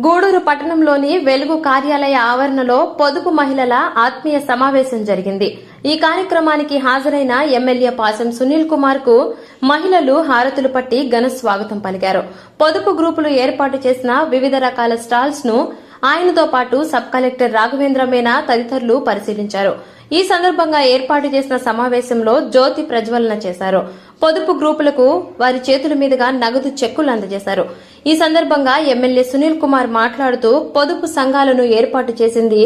గూడూరు పట్టణంలోని వెలుగు కార్యాలయ ఆవరణలో పొదుపు మహిళల ఆత్మీయ సమావేశం జరిగింది. ఈ కార్యక్రమానికి హాజరైన ఎమ్మెల్యే పాసం సునీల్ కుమార్ కు మహిళలు హారతులు పట్టి ఘన స్వాగతం పలికారు. పొదుపు గ్రూపులు ఏర్పాటు చేసిన వివిధ రకాల స్టాల్స్ ను ఆయనతో పాటు సబ్ కలెక్టర్ రాఘవేంద్ర మీనా తదితరులు పరిశీలించారు. ఈ సందర్భంగా ఏర్పాటు చేసిన సమావేశంలో జ్యోతి ప్రజ్వలన చేశారు. పొదుపు గ్రూపులకు వారి చేతుల మీదుగా నగదు చెక్కులు అందజేశారు. ఈ సందర్భంగా ఎమ్మెల్యే సునీల్ కుమార్ మాట్లాడుతూ పొదుపు సంఘాలను ఏర్పాటు చేసింది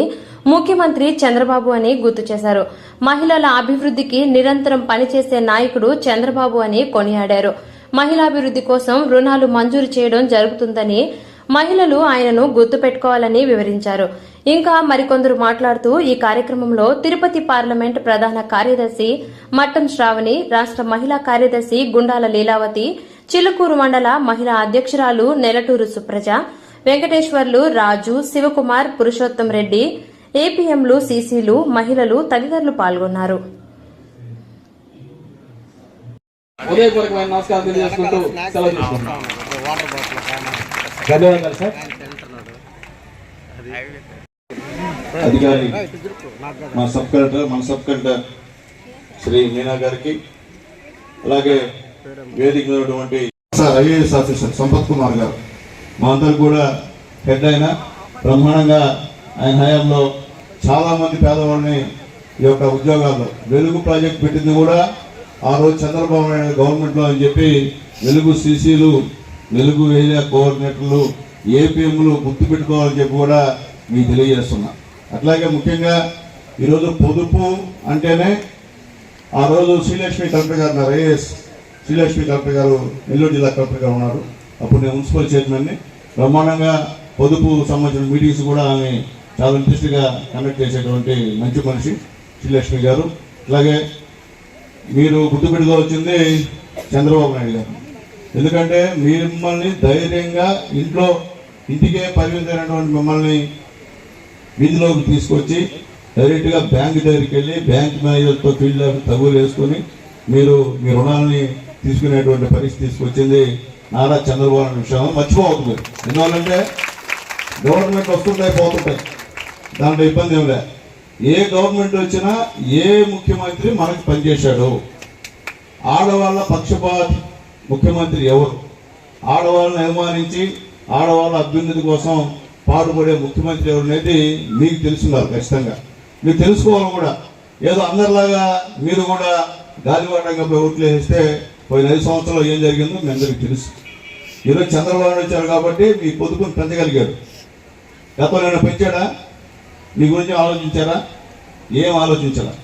ముఖ్యమంత్రి చంద్రబాబు అని గుర్తు చేశారు. మహిళల అభివృద్ధికి నిరంతరం పనిచేసే నాయకుడు చంద్రబాబు అని కొనియాడారు. మహిళాభివృద్ధి కోసం రుణాలు మంజూరు చేయడం జరుగుతుందని, మహిళలు ఆయనను గుర్తుపెట్టుకోవాలని వివరించారు. ఇంకా మరికొందరు మాట్లాడుతూ ఈ కార్యక్రమంలో తిరుపతి పార్లమెంట్ ప్రధాన కార్యదర్శి మట్టం శ్రావణి, రాష్ట్ర మహిళా కార్యదర్శి గుండాల లీలావతి, చిలుకూరు మండల మహిళా అధ్యక్షురాలు నెలటూరు సుప్రజ, వెంకటేశ్వర్లు, రాజు, శివకుమార్, పురుషోత్తం రెడ్డి, ఏపీఎంలు, సీసీలు, మహిళలు తదితరులు పాల్గొన్నారు. ధన్యవాదాలు సార్. అధికారి మన సబ్ కలెక్టర్ శ్రీ మీనా గారికి, అలాగే వేదిక ఉన్నటువంటి ఐఏఎస్ ఆఫీసర్ సంపత్ కుమార్ గారు, మా అందరు కూడా హెడ్ అయిన బ్రహ్మాండంగా ఆయన హయాంలో చాలా మంది పేదవాళ్ళని ఈ యొక్క ఉద్యోగాల్లో వెలుగు ప్రాజెక్ట్ పెట్టింది కూడా ఆ రోజు చంద్రబాబు నాయుడు గవర్నమెంట్లో అని చెప్పి వెలుగు సీసీలు, వెలుగు ఏరియా కోఆర్డినేటర్లు, ఏపీఎంలు గుర్తు పెట్టుకోవాలని చెప్పి కూడా మీకు తెలియజేస్తున్నా. అట్లాగే ముఖ్యంగా ఈరోజు పొదుపు అంటేనే ఆ రోజు శ్రీలక్ష్మి కలెక్టర్ గారు ఉన్నారు, ఐఏఎస్ శ్రీలక్ష్మి కలెక్టర్ గారు నెల్లూరు జిల్లా కలెక్టర్ గారు ఉన్నారు. అప్పుడు నేను మున్సిపల్ చైర్మన్ని. బ్రహ్మాండంగా పొదుపు సంబంధించిన మీటింగ్స్ కూడా ఆమె చాలా ఇంట్రెస్ట్గా కండక్ట్ చేసేటువంటి మంచి మనిషి శ్రీలక్ష్మి గారు. అలాగే మీరు గుర్తుపెట్టుకోవాల్సింది చంద్రబాబు నాయుడు గారు. ఎందుకంటే మిమ్మల్ని ధైర్యంగా ఇంటికే పరిమితమైనటువంటి మిమ్మల్ని వీధిలోకి తీసుకొచ్చి డైరెక్ట్గా బ్యాంక్ దగ్గరికి వెళ్ళి బ్యాంక్ మేనేజర్తో ఫీల్డ్ తగులు వేసుకొని మీరు మీ రుణాలని తీసుకునేటువంటి పరిస్థితి తీసుకొచ్చింది నారా చంద్రబాబు నాయుడు విషయం మర్చిపోవద్దు. ఎందువల్లంటే గవర్నమెంట్ వస్తుంటాయి పోతుంటాయి, దాంట్లో ఇబ్బంది ఏం లే. ఏ గవర్నమెంట్ వచ్చినా ఏ ముఖ్యమంత్రి మనకు పనిచేశాడు, ఆడవాళ్ళ పక్షపాతి ముఖ్యమంత్రి ఎవరు, ఆడవాళ్ళని అవమానించి ఆడవాళ్ళ అభ్యున్నతి కోసం పాటుపడే ముఖ్యమంత్రి ఎవరు అనేది మీకు తెలుసున్నారు. ఖచ్చితంగా మీరు తెలుసుకోవాలి కూడా. ఏదో అందరిలాగా మీరు కూడా గాలివాటంగా పోయి ఓట్లు వేస్తే పోయిన 5 సంవత్సరాలు ఏం జరిగిందో మీ అందరికీ తెలుసు. ఈరోజు చంద్రబాబు వచ్చారు కాబట్టి మీ పొదుపుని పెంచగలిగారు. గతంలో పెంచాడా? మీ గురించి ఆలోచించారా? ఏం ఆలోచించారా?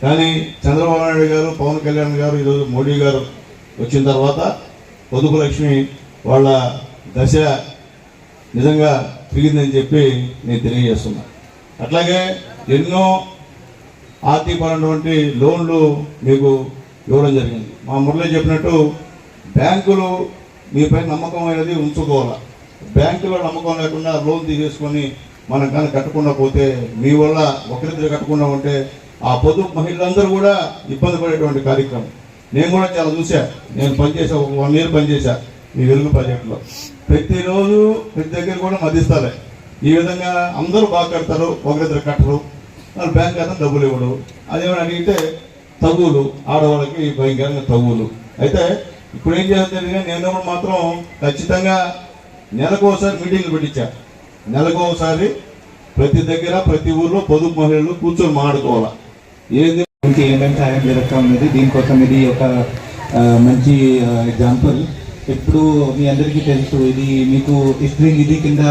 కానీ చంద్రబాబు నాయుడు గారు, పవన్ కళ్యాణ్ గారు, ఈరోజు మోడీ గారు వచ్చిన తర్వాత పొదుపు లక్ష్మి వాళ్ళ దశ నిజంగా తిరిగిందని చెప్పి నేను తెలియజేస్తున్నా. అట్లాగే ఎన్నో ఆర్థికపరమైనటువంటి లోన్లు మీకు ఇవ్వడం జరిగింది. మా మురళి చెప్పినట్టు బ్యాంకులు మీపై నమ్మకం అనేది ఉంచుకోవాలి. బ్యాంకులో నమ్మకం లేకుండా లోన్ తీసేసుకొని మనం కానీ కట్టకుండా పోతే, మీ వల్ల ఒకరిద్దరు కట్టకుండా ఉంటే ఆ పొదుపు మహిళలందరూ కూడా ఇబ్బంది పడేటువంటి కార్యక్రమం నేను కూడా చాలా చూసా. నేను పనిచేసా, 1 year పనిచేశా ఈ వెలుగు ప్రాజెక్టులో. ప్రతిరోజు ప్రతి దగ్గర కూడా మధ్యస్థాలే. ఈ విధంగా అందరూ బాగా కడతారు, ఒకరిద్దరు కట్టరు, వాళ్ళు బ్యాంక్ అతను డబ్బులు ఇవ్వడు. అదేమని అడిగితే తగులు, ఆడవాళ్ళకి భయంకరంగా తగులు. అయితే ఇప్పుడు ఏం చేస్తుంది, నేను మాత్రం ఖచ్చితంగా నెలకోసారి మీటింగ్లు పెట్టించా. నెలకోసారి ప్రతి దగ్గర ప్రతి ఊర్లో పొదుపు మహిళలు కూర్చొని మాట్లాడుకోవాలా, ఏది ఏమేమి సాయం జరుగుతూ ఉన్నది. దీనికోసం ఇది ఒక మంచి ఎగ్జాంపుల్. ఇప్పుడు మీ అందరికీ తెలుసు, ఇది మీకు స్ప్రింగ్ ఇది కింద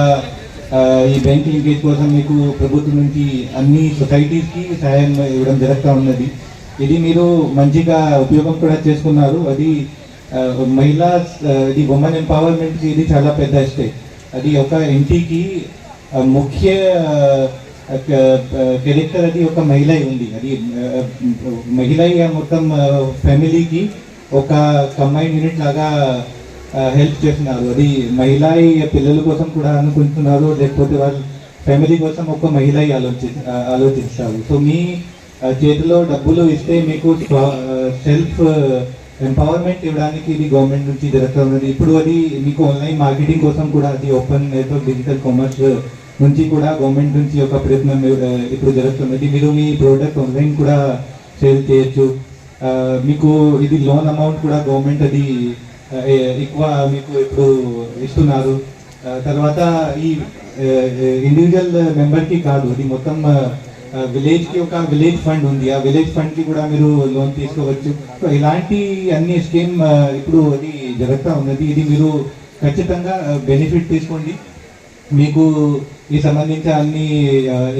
ఈ బ్యాంక్ లింకేజ్ కోసం మీకు ప్రభుత్వం నుంచి అన్ని సొసైటీస్కి సాయం ఇవ్వడం జరుగుతూ ఉన్నది. ఇది మీరు మంచిగా ఉపయోగం కూడా చేసుకున్నారు. అది మహిళా ఇది ఉమెన్ ఎంపవర్మెంట్కి ఇది చాలా పెద్ద స్టెప్. అది ఒక ఇంటికి ముఖ్య క్యారెక్టర్ అది ఒక మహిళ ఉంది. అది మహిళ మొత్తం ఫ్యామిలీకి ఒక కంబైన్ యూనిట్ లాగా హెల్ప్ చేస్తున్నారు. అది మహిళ పిల్లల కోసం కూడా అనుకుంటున్నారు, లేకపోతే వాళ్ళ ఫ్యామిలీ కోసం ఒక మహిళ ఆలోచిస్తారు. సో మీ చేతిలో డబ్బులు ఇస్తే మీకు సెల్ఫ్ ఎంపవర్మెంట్ ఇవ్వడానికి ఇది గవర్నమెంట్ నుంచి జరుగుతున్నది. ఇప్పుడు అది మీకు ఆన్లైన్ మార్కెటింగ్ కోసం కూడా అది ఓపెన్ నెట్వర్క్ డిజిటల్ కామర్స్ నుంచి కూడా గవర్నమెంట్ నుంచి ఒక ప్రయత్నం ఇప్పుడు జరుగుతున్నది. మీరు మీ ప్రోడక్ట్ ఆన్లైన్ కూడా సేల్ చేయొచ్చు. మీకు ఇది లోన్ అమౌంట్ కూడా గవర్నమెంట్ అది ఎక్కువ మీకు ఇప్పుడు ఇస్తున్నారు. తర్వాత ఈ ఇండివిజువల్ మెంబర్కి కాదు, అది మొత్తం విలేజ్కి ఒక విలేజ్ ఫండ్ ఉంది. ఆ విలేజ్ ఫండ్కి కూడా మీరు లోన్ తీసుకోవచ్చు. సో ఇలాంటి అన్ని స్కీమ్ ఇప్పుడు అది జరుగుతూ ఉన్నది. ఇది మీరు ఖచ్చితంగా బెనిఫిట్ తీసుకోండి. మీకు ఈ సంబంధించిన అన్ని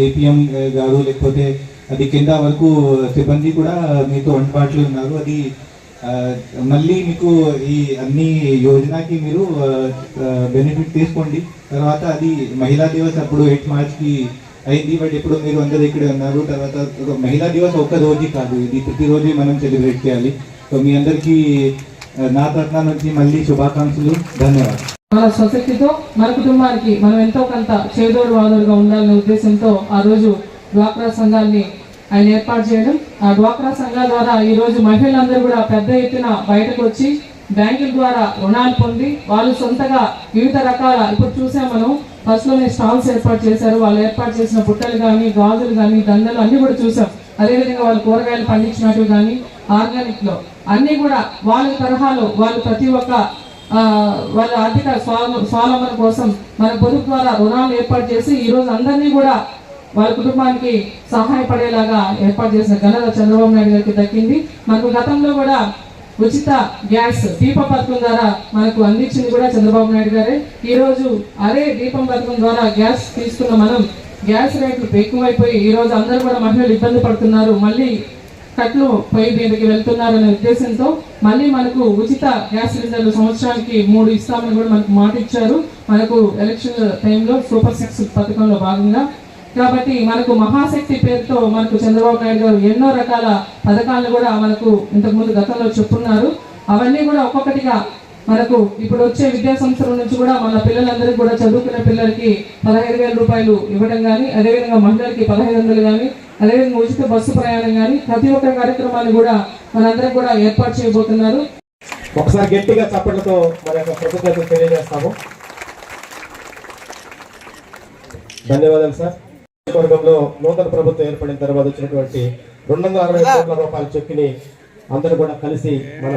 ఏపీఎం గారు లేకపోతే అది కింద వరకు సిబ్బంది కూడా మీతో అందుబాటులో ఉన్నారు. అది మళ్ళీ మీకు ఈ అన్ని యోజనకి మీరు బెనిఫిట్ తీసుకోండి. తర్వాత అది మహిళా దివస్ అప్పుడు 8 మార్చ్కి అయింది. బట్ ఇప్పుడు మీరు అందరూ ఇక్కడే ఉన్నారు. తర్వాత మహిళా దివస్ ఒక్క రోజు కాదు, ఇది ప్రతిరోజు మనం సెలబ్రేట్ చేయాలి. సో మీ అందరికీ నా తరఫున నుంచి మళ్ళీ శుభాకాంక్షలు, ధన్యవాదాలు. మన సొసైటీతో మన కుటుంబానికి మనం ఎంతో కొంత చేదోడు వాదోడుగా ఉండాలనే ఉద్దేశంతో ఆ రోజు డ్వాక్రా సంఘాన్ని ఆయన ఏర్పాటు చేయడం. ఆ డ్వాక్రా సంఘాల ద్వారా ఈ రోజు మహిళలందరూ కూడా పెద్ద ఎత్తున బయటకు వచ్చి బ్యాంకుల ద్వారా రుణాలు పొంది వాళ్ళు సొంతగా వివిధ రకాల, ఇప్పుడు చూసాం మనం ఫస్ట్ లోనే స్టాల్స్ ఏర్పాటు చేశారు. వాళ్ళు ఏర్పాటు చేసిన బుట్టలు కానీ, గాజులు కానీ, దండలు అన్ని కూడా చూసాం. అదేవిధంగా వాళ్ళు కూరగాయలు పండించినట్టు కానీ ఆర్గానిక్ లో అన్ని కూడా వాళ్ళ తరహాలో వాళ్ళు ప్రతి ఒక్క వాళ్ళ ఆర్థిక స్వావలంబన కోసం మన పొదుపు ద్వారా రుణాలు ఏర్పాటు చేసి ఈ రోజు అందరినీ కూడా వాళ్ళ కుటుంబానికి సహాయపడేలాగా ఏర్పాటు చేసిన ఘనత చంద్రబాబు నాయుడు గారికి దక్కింది. మనకు గతంలో కూడా ఉచిత గ్యాస్ దీప పథకం ద్వారా మనకు అందించింది కూడా చంద్రబాబు నాయుడు గారే. ఈ రోజు అదే దీపం పథకం ద్వారా గ్యాస్ తీసుకున్న మనం గ్యాస్ రేట్లు ఎక్కువైపోయి ఈ రోజు అందరూ కూడా మహిళలు ఇబ్బంది పడుతున్నారు. మళ్ళీ కట్లు పొయ్యి మీదకి వెళ్తున్నారనే ఉద్దేశంతో మళ్ళీ మనకు ఉచిత గ్యాస్ సిలిండర్లు సంవత్సరానికి 3 ఇస్తామని కూడా మనకు మాట ఇచ్చారు. మనకు ఎలక్షన్ టైంలో సూపర్ 6 పథకంలో భాగంగా. కాబట్టి మనకు మహాశక్తి పేరుతో మనకు చంద్రబాబు నాయుడు గారు ఎన్నో రకాల పథకాలను కూడా మనకు ఇంతకుముందు గతంలో చెప్పున్నారు. అవన్నీ కూడా ఒక్కొక్కటిగా మనకు ఇప్పుడు వచ్చే విద్యా సంస్థల నుంచి కూడా మన పిల్లలందరికీ కూడా చదువుకునే పిల్లలకి 15,000 రూపాయలు ఇవ్వడం కానీ, అదేవిధంగా మహిళలకి 1,500 కానీ, అదేవిధంగా ఉచిత బస్సు ప్రయాణం కానీ ప్రతి ఒక్క కార్యక్రమాన్ని కూడా మనందరం కూడా ఏర్పాటు చేయబోతున్నారు. ఒకసారి గట్టిగా చప్పట్లతో మన యొక్క కృతజ్ఞతలు తెలియజేస్తాము. ధన్యవాదాలు సార్. వర్గంలో నూతన ప్రభుత్వం ఏర్పడిన తర్వాత వచ్చినటువంటి 260 కోట్ల రూపాయల చెక్కుని అందరూ కూడా కలిసి మన